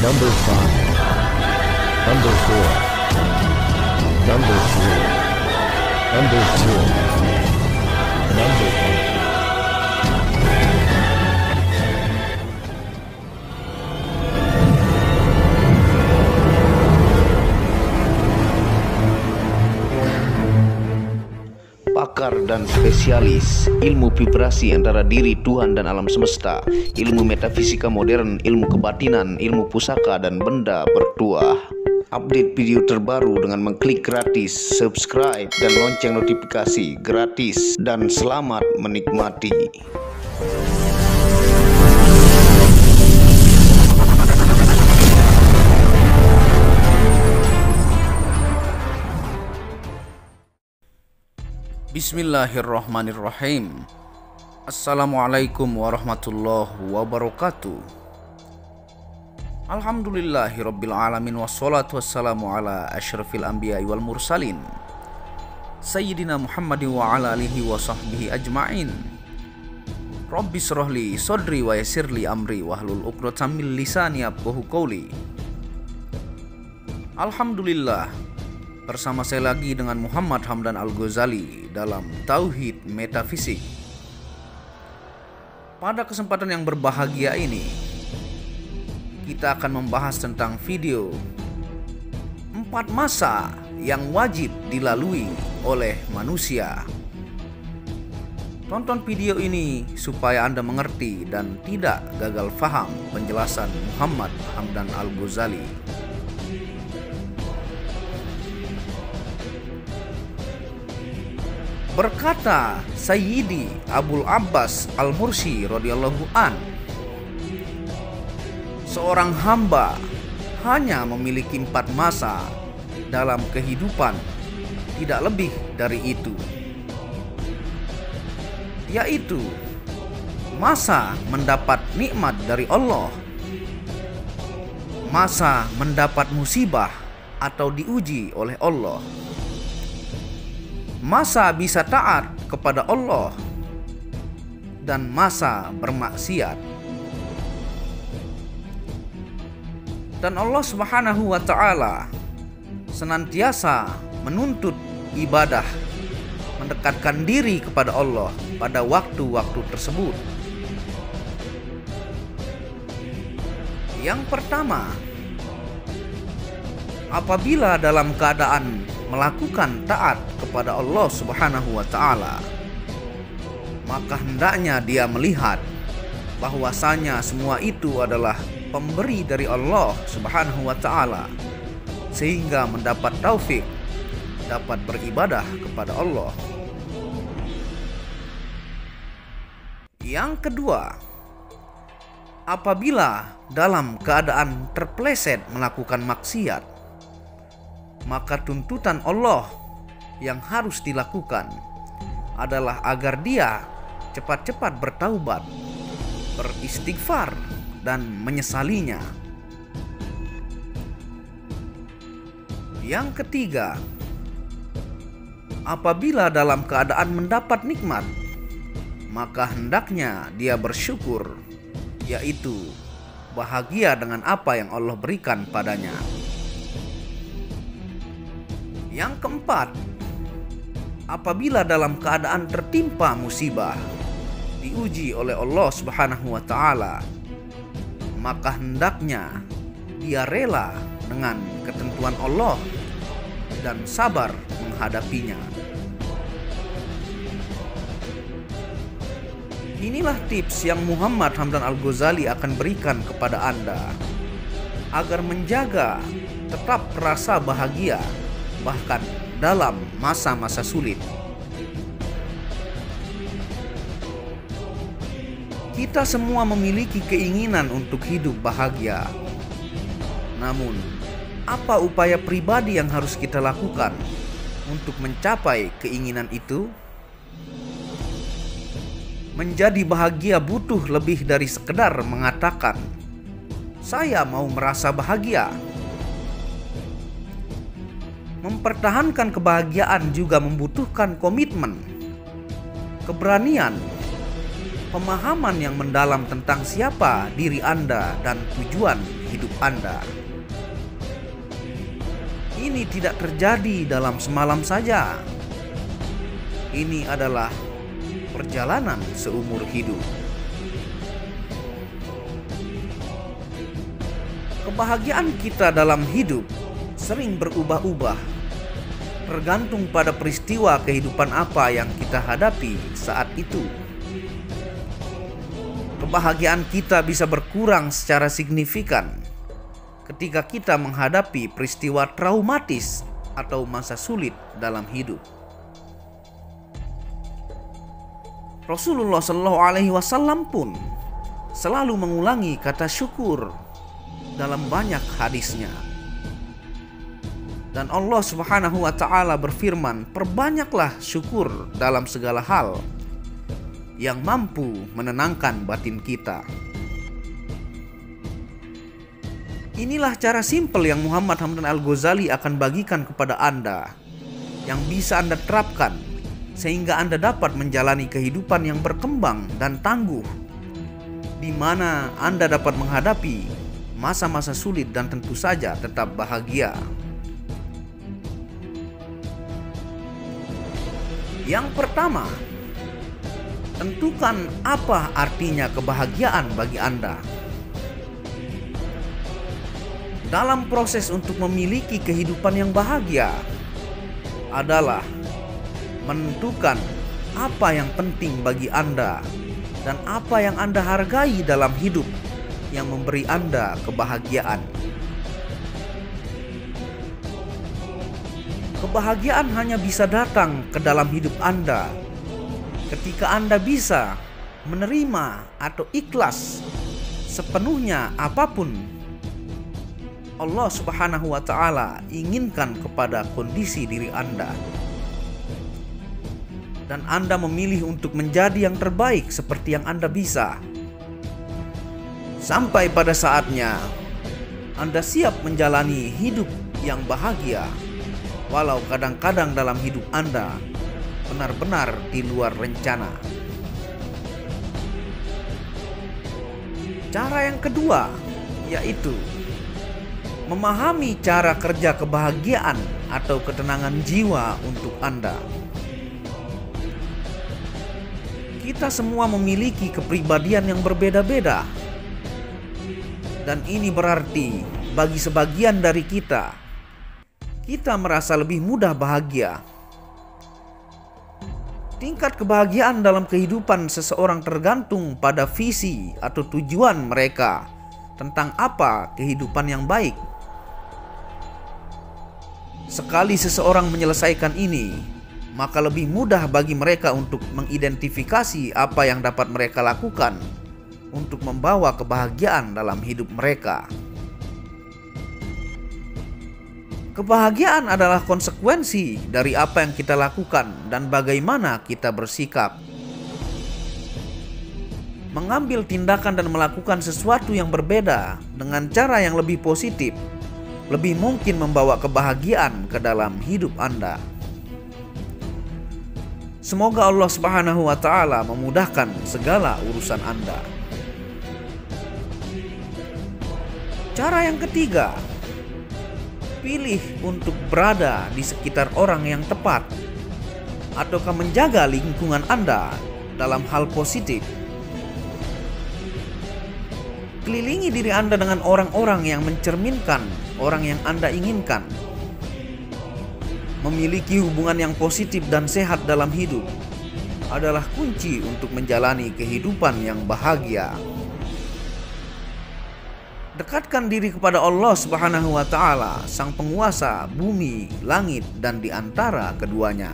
Number 5. Number 4. Number 3. Number 2. Number 1. Pakar dan spesialis ilmu vibrasi antara diri Tuhan dan alam semesta, ilmu metafisika modern, ilmu kebatinan, ilmu pusaka dan benda bertuah. Update video terbaru dengan mengklik gratis, subscribe dan lonceng notifikasi gratis, dan selamat menikmati. Bismillahirrahmanirrahim. Assalamualaikum warahmatullahi wabarakatuh. Alhamdulillahirabbil alamin, wassalatu wassalamu ala asyrafil anbiya'i wal mursalin Sayyidina Muhammadin wa ala alihi wa sahbihi ajma'in. Rabbi shrahli sadri wa yassirli amri wahlul 'uqdatam min lisani yafqahu qawli. Alhamdulillah, bersama saya lagi dengan Muhammad Hamdan Al-Ghazali dalam Tauhid Metafisik. Pada kesempatan yang berbahagia ini, kita akan membahas tentang video 4 masa yang wajib dilalui oleh manusia. Tonton video ini supaya Anda mengerti dan tidak gagal faham penjelasan Muhammad Hamdan Al-Ghazali. Berkata Sayyidi Abul Abbas Al-Mursi radhiyallahu an, seorang hamba hanya memiliki 4 masa dalam kehidupan, tidak lebih dari itu, yaitu masa mendapat nikmat dari Allah, masa mendapat musibah atau diuji oleh Allah, masa bisa taat kepada Allah, dan masa bermaksiat. Dan Allah Subhanahu wa ta'ala senantiasa menuntut ibadah, mendekatkan diri kepada Allah pada waktu-waktu tersebut. Yang pertama, apabila dalam keadaan melakukan taat kepada Allah Subhanahu wa ta'ala, maka hendaknya dia melihat bahwasanya semua itu adalah pemberi dari Allah Subhanahu wa ta'ala, sehingga mendapat taufik dapat beribadah kepada Allah. Yang kedua, apabila dalam keadaan terpleset melakukan maksiat, maka tuntutan Allah yang harus dilakukan adalah agar dia cepat-cepat bertaubat, beristighfar, dan menyesalinya. Yang ketiga, apabila dalam keadaan mendapat nikmat, maka hendaknya dia bersyukur, yaitu bahagia dengan apa yang Allah berikan padanya. Yang keempat, apabila dalam keadaan tertimpa musibah, diuji oleh Allah Subhanahu wa ta'ala, maka hendaknya dia rela dengan ketentuan Allah dan sabar menghadapinya. Inilah tips yang Muhammad Hamdan Al-Ghazali akan berikan kepada Anda agar menjaga tetap rasa bahagia bahkan dalam masa-masa sulit. Kita semua memiliki keinginan untuk hidup bahagia. Namun, apa upaya pribadi yang harus kita lakukan untuk mencapai keinginan itu? Menjadi bahagia butuh lebih dari sekedar mengatakan, "Saya mau merasa bahagia." Mempertahankan kebahagiaan juga membutuhkan komitmen, keberanian, pemahaman yang mendalam tentang siapa diri Anda dan tujuan hidup Anda. Ini tidak terjadi dalam semalam saja. Ini adalah perjalanan seumur hidup. Kebahagiaan kita dalam hidup sering berubah-ubah, tergantung pada peristiwa kehidupan apa yang kita hadapi saat itu. Kebahagiaan kita bisa berkurang secara signifikan ketika kita menghadapi peristiwa traumatis atau masa sulit dalam hidup. Rasulullah SAW pun selalu mengulangi kata syukur dalam banyak hadisnya. Dan Allah Subhanahu wa Ta'ala berfirman, "Perbanyaklah syukur dalam segala hal yang mampu menenangkan batin kita." Inilah cara simpel yang Muhammad Hamdan Al-Ghazali akan bagikan kepada Anda, yang bisa Anda terapkan sehingga Anda dapat menjalani kehidupan yang berkembang dan tangguh, di mana Anda dapat menghadapi masa-masa sulit dan tentu saja tetap bahagia. Yang pertama, tentukan apa artinya kebahagiaan bagi Anda. Dalam proses untuk memiliki kehidupan yang bahagia adalah menentukan apa yang penting bagi Anda dan apa yang Anda hargai dalam hidup yang memberi Anda kebahagiaan. Kebahagiaan hanya bisa datang ke dalam hidup Anda ketika Anda bisa menerima atau ikhlas sepenuhnya apapun Allah Subhanahu wa Ta'ala inginkan kepada kondisi diri Anda, dan Anda memilih untuk menjadi yang terbaik seperti yang Anda bisa. Sampai pada saatnya Anda siap menjalani hidup yang bahagia, walau kadang-kadang dalam hidup Anda benar-benar di luar rencana. Cara yang kedua yaitu memahami cara kerja kebahagiaan atau ketenangan jiwa untuk Anda. Kita semua memiliki kepribadian yang berbeda-beda, dan ini berarti bagi sebagian dari kita merasa lebih mudah bahagia. Tingkat kebahagiaan dalam kehidupan seseorang tergantung pada visi atau tujuan mereka tentang apa kehidupan yang baik. Sekali seseorang menyelesaikan ini, maka lebih mudah bagi mereka untuk mengidentifikasi apa yang dapat mereka lakukan untuk membawa kebahagiaan dalam hidup mereka. Kebahagiaan adalah konsekuensi dari apa yang kita lakukan dan bagaimana kita bersikap. Mengambil tindakan dan melakukan sesuatu yang berbeda dengan cara yang lebih positif lebih mungkin membawa kebahagiaan ke dalam hidup Anda. Semoga Allah Subhanahu wa Ta'ala memudahkan segala urusan Anda. Cara yang ketiga, pilih untuk berada di sekitar orang yang tepat, ataukah menjaga lingkungan Anda dalam hal positif. Kelilingi diri Anda dengan orang-orang yang mencerminkan orang yang Anda inginkan. Memiliki hubungan yang positif dan sehat dalam hidup adalah kunci untuk menjalani kehidupan yang bahagia. Dekatkan diri kepada Allah Subhanahu wa Ta'ala, Sang Penguasa bumi, langit, dan di antara keduanya.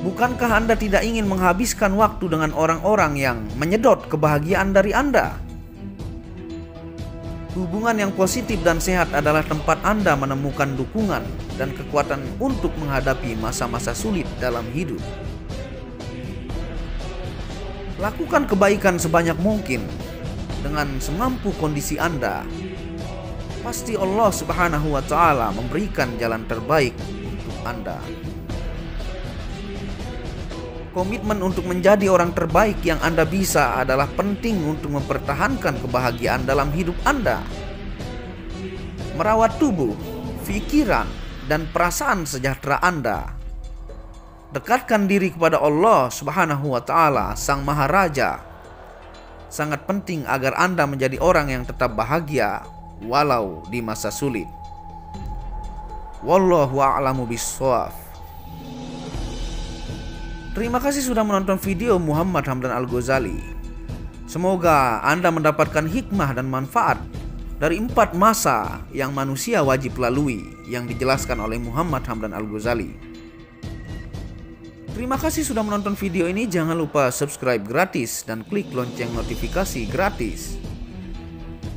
Bukankah Anda tidak ingin menghabiskan waktu dengan orang-orang yang menyedot kebahagiaan dari Anda? Hubungan yang positif dan sehat adalah tempat Anda menemukan dukungan dan kekuatan untuk menghadapi masa-masa sulit dalam hidup. Lakukan kebaikan sebanyak mungkin dengan semampu kondisi Anda. Pasti Allah Subhanahu wa Ta'ala memberikan jalan terbaik untuk Anda. Komitmen untuk menjadi orang terbaik yang Anda bisa adalah penting untuk mempertahankan kebahagiaan dalam hidup Anda. Merawat tubuh, pikiran, dan perasaan sejahtera Anda. Dekatkan diri kepada Allah Subhanahu wa Ta'ala, Sang Maharaja. Sangat penting agar Anda menjadi orang yang tetap bahagia walau di masa sulit. Wallahu a'lamu bissawab. Terima kasih sudah menonton video Muhammad Hamdan Al-Ghazali. Semoga Anda mendapatkan hikmah dan manfaat dari 4 masa yang manusia wajib lalui yang dijelaskan oleh Muhammad Hamdan Al-Ghazali. Terima kasih sudah menonton video ini. Jangan lupa subscribe gratis dan klik lonceng notifikasi gratis.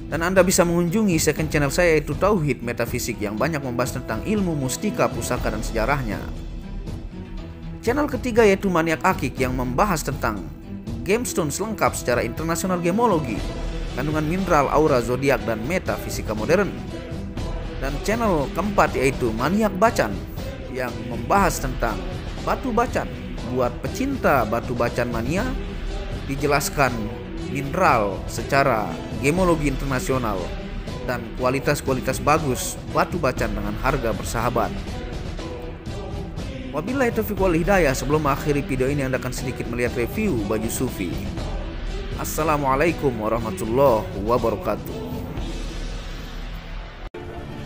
Dan Anda bisa mengunjungi second channel saya, yaitu Tauhid Metafisik, yang banyak membahas tentang ilmu mustika, pusaka, dan sejarahnya. Channel ketiga yaitu Maniak Akik yang membahas tentang gemstones lengkap secara internasional gemologi, kandungan mineral, aura, zodiak, dan metafisika modern. Dan channel keempat yaitu Maniak Bacan yang membahas tentang batu bacan. Buat pecinta batu bacan mania, dijelaskan mineral secara gemologi internasional dan kualitas-kualitas bagus batu bacan dengan harga bersahabat. Wabillahi taufiq wal hidayah. Sebelum mengakhiri video ini, Anda akan sedikit melihat review baju sufi. Assalamualaikum warahmatullahi wabarakatuh.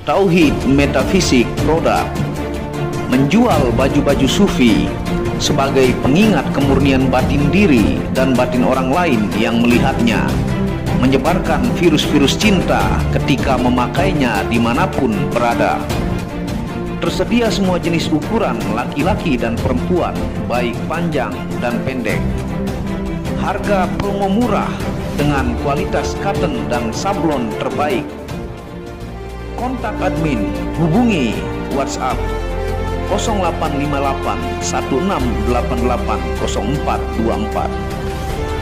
Tauhid Metafisik Produk menjual baju-baju sufi sebagai pengingat kemurnian batin diri dan batin orang lain yang melihatnya, menyebarkan virus-virus cinta ketika memakainya dimanapun berada. Tersedia semua jenis ukuran laki-laki dan perempuan, baik panjang dan pendek. Harga promo murah dengan kualitas cotton dan sablon terbaik. Kontak admin, hubungi WhatsApp 0858 1688 0424.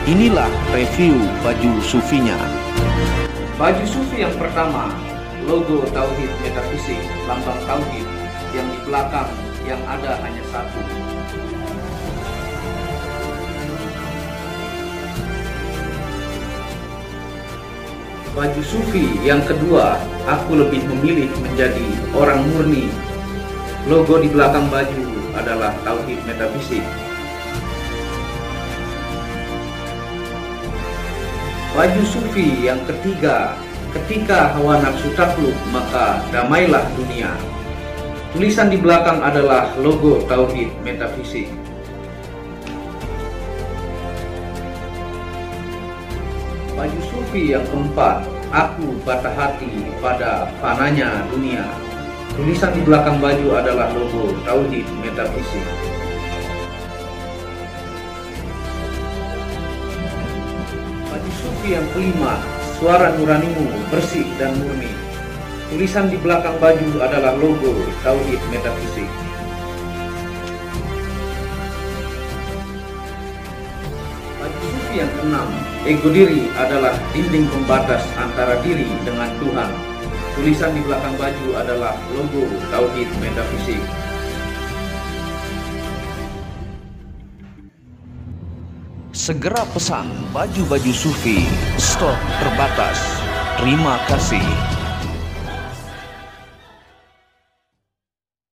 Inilah review baju sufinya. Baju sufi yang pertama, logo Tauhid Metafisik, lambang Tauhid, yang di belakang yang ada hanya satu. Baju sufi yang kedua, aku lebih memilih menjadi orang murni. Logo di belakang baju adalah Tauhid Metafisik. Baju sufi yang ketiga, ketika hawa nafsu takluk maka damailah dunia. Tulisan di belakang adalah logo Tauhid Metafisik. Baju sufi yang keempat, aku patah hati pada fananya dunia. Tulisan di belakang baju adalah logo Tauhid Metafisik. Baju sufi yang kelima, suara nuranimu bersih dan murni. Tulisan di belakang baju adalah logo Tauhid Metafisik. Baju sufi yang keenam, ego diri adalah dinding pembatas antara diri dengan Tuhan. Tulisan di belakang baju adalah logo Tauhid Metafisik. Segera pesan baju-baju sufi, stok terbatas. Terima kasih.